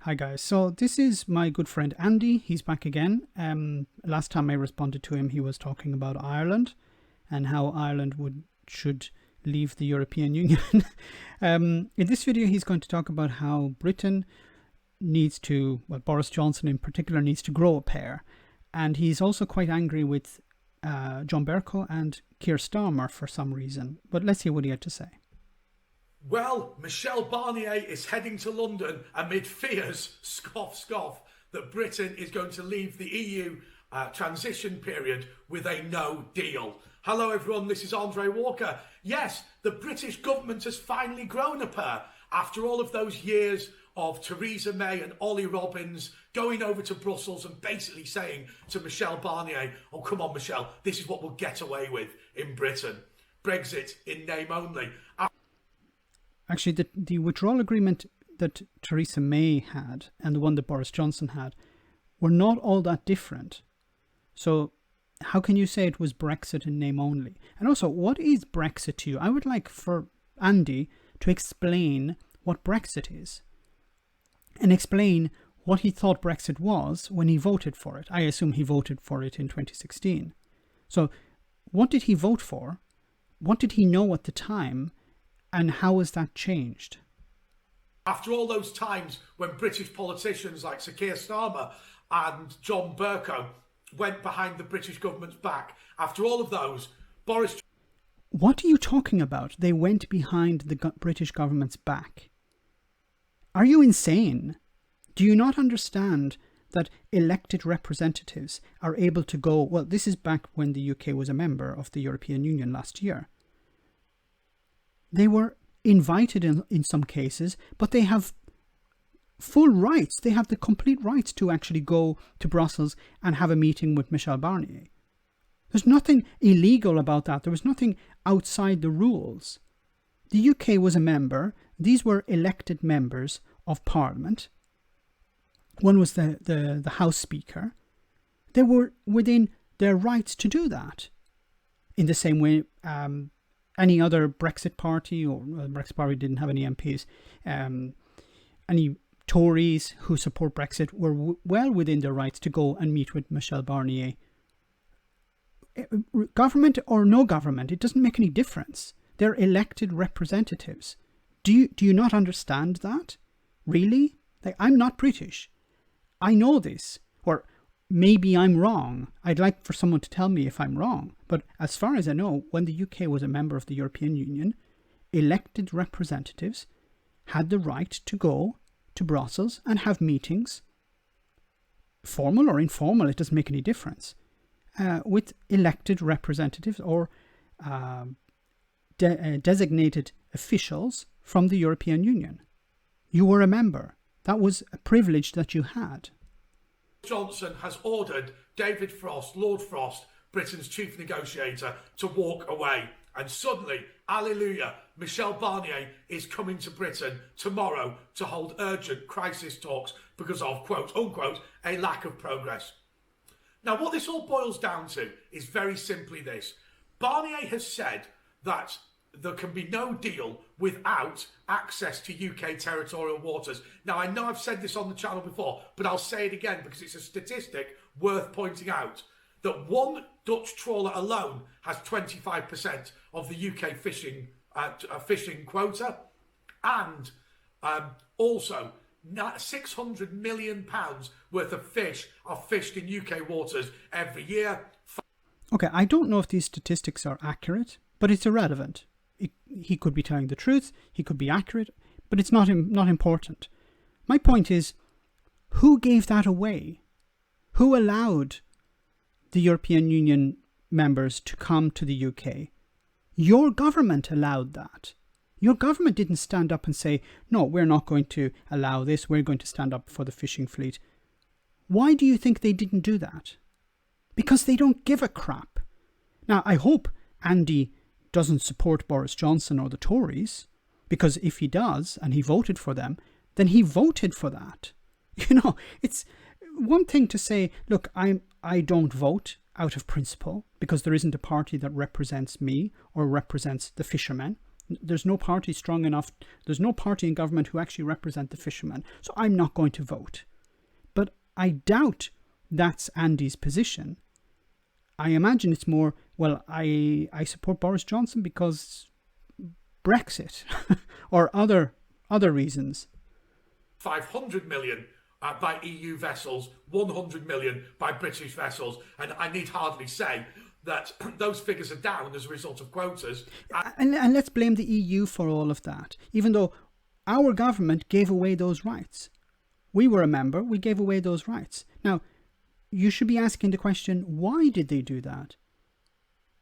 Hi guys, so this is my good friend Andy. He's back again. Last time I responded to him, he was talking about Ireland and how Ireland should leave the European Union. In this video, he's going to talk about how Britain needs to, well, Boris Johnson in particular, needs to grow a pair. And he's also quite angry with John Bercow and Keir Starmer for some reason. But let's hear what he had to say. Well, Michel Barnier is heading to London amid fears, scoff, that Britain is going to leave the EU transition period with a no deal. Hello everyone, this is Andre Walker. Yes, the British government has finally grown a pair after all of those years of Theresa May and Ollie Robbins going over to Brussels and basically saying to Michel Barnier, oh come on Michel, this is what we'll get away with in Britain. Brexit in name only. Actually, the withdrawal agreement that Theresa May had and the one that Boris Johnson had were not all that different. So how can you say it was Brexit in name only? And also, what is Brexit to you? I would like for Andy to explain what Brexit is and explain what he thought Brexit was when he voted for it. I assume he voted for it in 2016. So what did he vote for? What did he know at the time? And how has that changed? After all those times when British politicians like Sir Keir Starmer and John Bercow went behind the British government's back, after all of those, Boris... What are you talking about? They went behind the British government's back. Are you insane? Do you not understand that elected representatives are able to go... Well, this is back when the UK was a member of the European Union last year. They were invited in some cases, but they have full rights. They have the complete rights to actually go to Brussels and have a meeting with Michel Barnier. There's nothing illegal about that. There was nothing outside the rules. The UK was a member. These were elected members of Parliament. One was the House Speaker. They were within their rights to do that. In the same way, any other Brexit party, or Brexit party didn't have any MPs, any Tories who support Brexit were well within their rights to go and meet with Michel Barnier. Government or no government, it doesn't make any difference. They're elected representatives. Do you not understand that? Really? Like, I'm not British. I know this. Or maybe I'm wrong. I'd like for someone to tell me if I'm wrong. But as far as I know, when the UK was a member of the European Union, elected representatives had the right to go to Brussels and have meetings, formal or informal, it doesn't make any difference, with elected representatives or designated officials from the European Union. You were a member. That was a privilege that you had. Johnson has ordered David Frost, Lord Frost, Britain's chief negotiator, to walk away. And suddenly, hallelujah, Michel Barnier is coming to Britain tomorrow to hold urgent crisis talks because of, quote unquote, a lack of progress. Now, what this all boils down to is very simply this. Barnier has said that there can be no deal without access to UK territorial waters. Now, I know I've said this on the channel before, but I'll say it again because it's a statistic worth pointing out, that one Dutch trawler alone has 25% of the UK fishing quota, and also £600 million worth of fish are fished in UK waters every year. Okay, I don't know if these statistics are accurate, but it's irrelevant. He could be telling the truth, he could be accurate, but it's not important. My point is, who gave that away? Who allowed the European Union members to come to the UK? Your government allowed that. Your government didn't stand up and say, no, we're not going to allow this, we're going to stand up for the fishing fleet. Why do you think they didn't do that? Because they don't give a crap. Now, I hope Andy doesn't support Boris Johnson or the Tories, because if he does and he voted for them, then he voted for that. You know, it's one thing to say, look, I don't vote out of principle because there isn't a party that represents me or represents the fishermen. There's no party strong enough. There's no party in government who actually represent the fishermen. So I'm not going to vote. But I doubt that's Andy's position. I imagine it's more, well, I support Boris Johnson because Brexit or other reasons. 500 million by EU vessels, 100 million by British vessels. And I need hardly say that those figures are down as a result of quotas. And let's blame the EU for all of that, even though our government gave away those rights. We were a member, we gave away those rights. Now, you should be asking the question, why did they do that?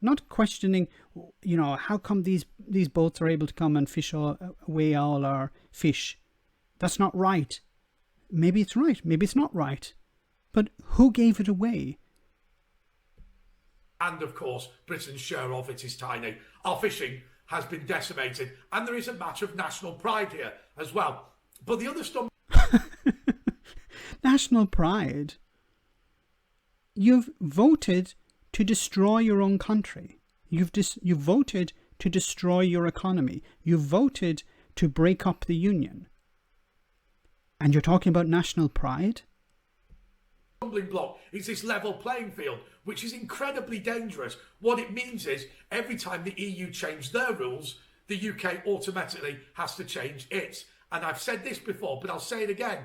Not questioning, how come these boats are able to come and fish away all our fish? That's not right. Maybe it's right, maybe it's not right. But who gave it away? And of course, Britain's share of it is tiny. Our fishing has been decimated, and there is a matter of national pride here as well. But the other stuff... National pride? You've voted to destroy your own country. You've voted to destroy your economy. You've voted to break up the union. And you're talking about national pride? Stumbling block is this level playing field, which is incredibly dangerous. What it means is every time the EU change their rules, the UK automatically has to change its. And I've said this before, but I'll say it again.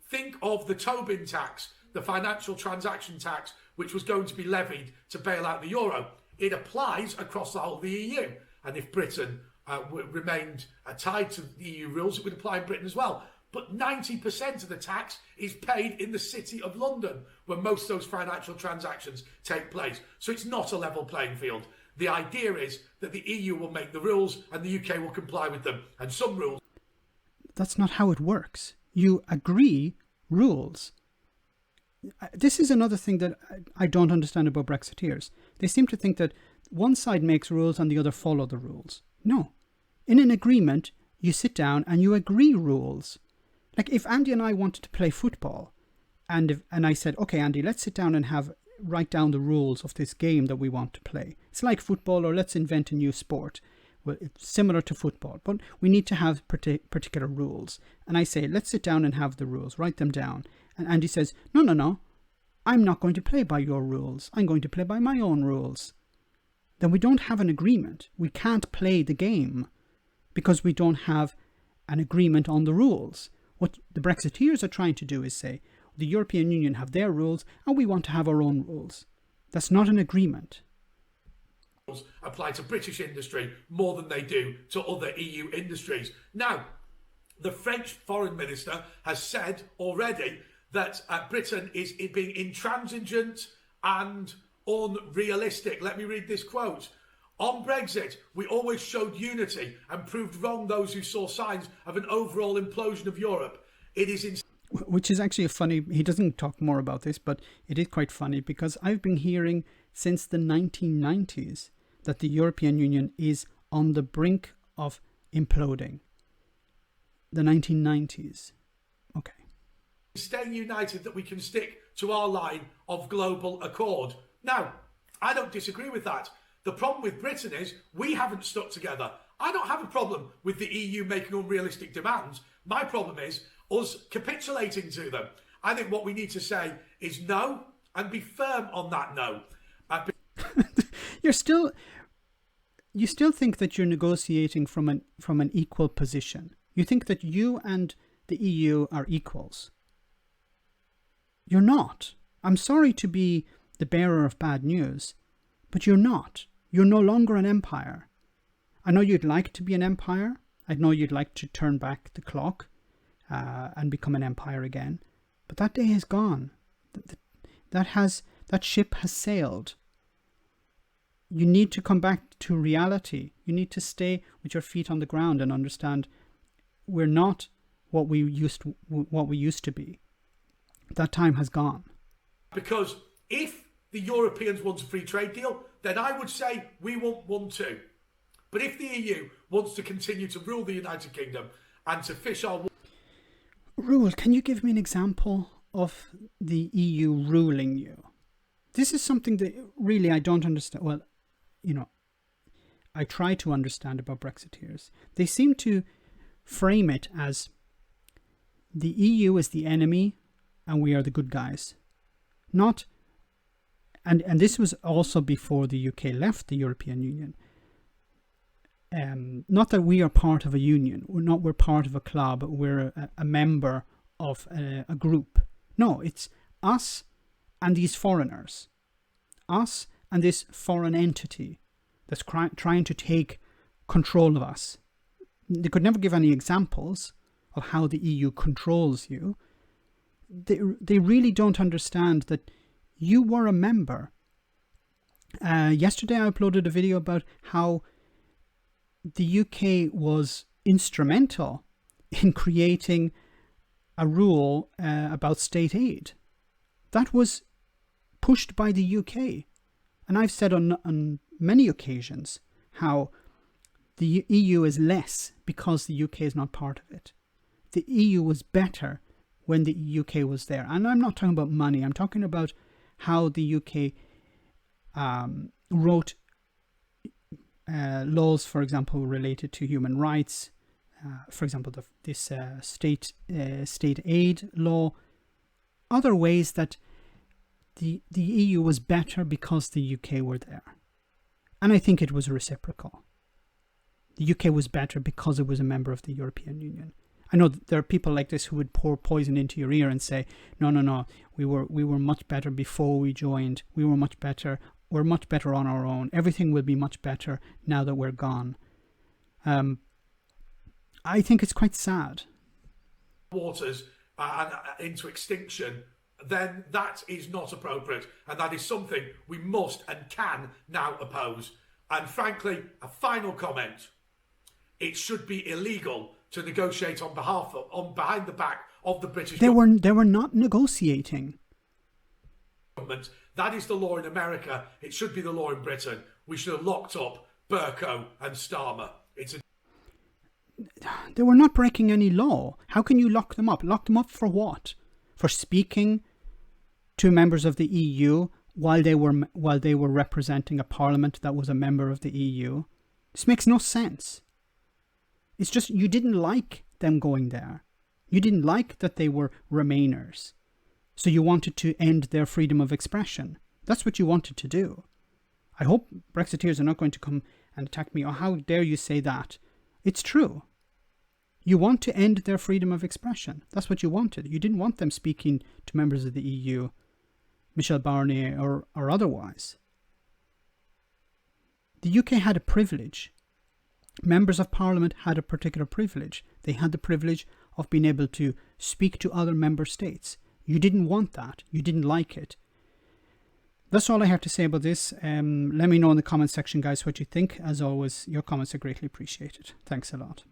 Think of the Tobin tax, the financial transaction tax, which was going to be levied to bail out the euro. It applies across the whole of the EU. And if Britain remained tied to the EU rules, it would apply in Britain as well. But 90% of the tax is paid in the City of London, where most of those financial transactions take place. So it's not a level playing field. The idea is that the EU will make the rules and the UK will comply with them. And some rules... That's not how it works. You agree rules. This is another thing that I don't understand about Brexiteers. They seem to think that one side makes rules and the other follow the rules. No. In an agreement, you sit down and you agree rules. Like if Andy and I wanted to play football and I said, okay, Andy, let's sit down and write down the rules of this game that we want to play. It's like football, or let's invent a new sport. Well, it's similar to football, but we need to have particular rules. And I say, let's sit down and have the rules, write them down. And Andy says, no, I'm not going to play by your rules. I'm going to play by my own rules. Then we don't have an agreement. We can't play the game because we don't have an agreement on the rules. What the Brexiteers are trying to do is say, the European Union have their rules and we want to have our own rules. That's not an agreement. Apply to British industry more than they do to other EU industries. Now, the French foreign minister has said already that Britain is being intransigent and unrealistic. Let me read this quote. On Brexit, we always showed unity and proved wrong those who saw signs of an overall implosion of Europe. It is Which is actually a funny... He doesn't talk more about this, but it is quite funny because I've been hearing since the 1990s that the European Union is on the brink of imploding. The 1990s. Okay. Staying united that we can stick to our line of global accord. Now, I don't disagree with that. The problem with Britain is we haven't stuck together. I don't have a problem with the EU making unrealistic demands. My problem is us capitulating to them. I think what we need to say is no and be firm on that no. You still think that you're negotiating from an equal position. You think that you and the EU are equals. You're not. I'm sorry to be the bearer of bad news, but you're not. You're no longer an empire. I know you'd like to be an empire. I know you'd like to turn back the clock and become an empire again. But that day is gone. That ship has sailed. You need to come back to reality. You need to stay with your feet on the ground and understand we're not what we used to be. That time has gone. Because if the Europeans want a free trade deal, then I would say we want one too. But if the EU wants to continue to rule the United Kingdom and to fish our... Rule? Can you give me an example of the EU ruling you? This is something that really I don't understand. Well, I try to understand about Brexiteers, they seem to frame it as the EU is the enemy and we are the good guys. Not, and this was also before the UK left the European Union. Not that we are part of a union, we're part of a club, we're a member of a group. No, it's us and these foreigners. Us and this foreign entity that's trying to take control of us. They could never give any examples of how the EU controls you. They really don't understand that you were a member. Yesterday I uploaded a video about how the UK was instrumental in creating a rule about state aid. That was pushed by the UK. And I've said on many occasions how the EU is less because the UK is not part of it. The EU was better when the UK was there. And I'm not talking about money. I'm talking about how the UK wrote laws, for example, related to human rights. For example, this state aid law. Other ways that the EU was better because the UK were there. And I think it was reciprocal. The UK was better because it was a member of the European Union. I know there are people like this who would pour poison into your ear and say, no, we were much better before we joined. We were much better. We're much better on our own. Everything will be much better now that we're gone. I think it's quite sad. Waters and into extinction, then that is not appropriate, and that is something we must and can now oppose. And frankly, a final comment: it should be illegal to negotiate behind the back of the British government. They were not negotiating. That is the law in America. It should be the law in Britain. We should have locked up Bercow and Starmer. They were not breaking any law. How can you lock them up? Lock them up for what? For speaking to members of the EU while they were representing a parliament that was a member of the EU? This makes no sense. It's just you didn't like them going there. You didn't like that they were Remainers. So you wanted to end their freedom of expression. That's what you wanted to do. I hope Brexiteers are not going to come and attack me. Oh, how dare you say that? It's true. You want to end their freedom of expression. That's what you wanted. You didn't want them speaking to members of the EU, Michel Barnier or otherwise. The UK had a privilege. Members of Parliament had a particular privilege. They had the privilege of being able to speak to other member states. You didn't want that. You didn't like it. That's all I have to say about this. Let me know in the comment section, guys, what you think. As always, your comments are greatly appreciated. Thanks a lot.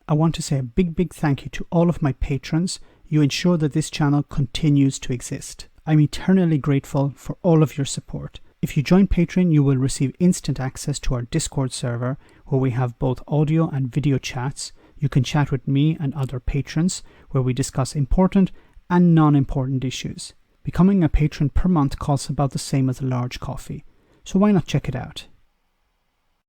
I want to say a big thank you to all of my patrons. You ensure that this channel continues to exist. I'm eternally grateful for all of your support. If you join Patreon, you will receive instant access to our Discord server, where we have both audio and video chats. You can chat with me and other patrons, where we discuss important and non-important issues. Becoming a patron per month costs about the same as a large coffee, so why not check it out?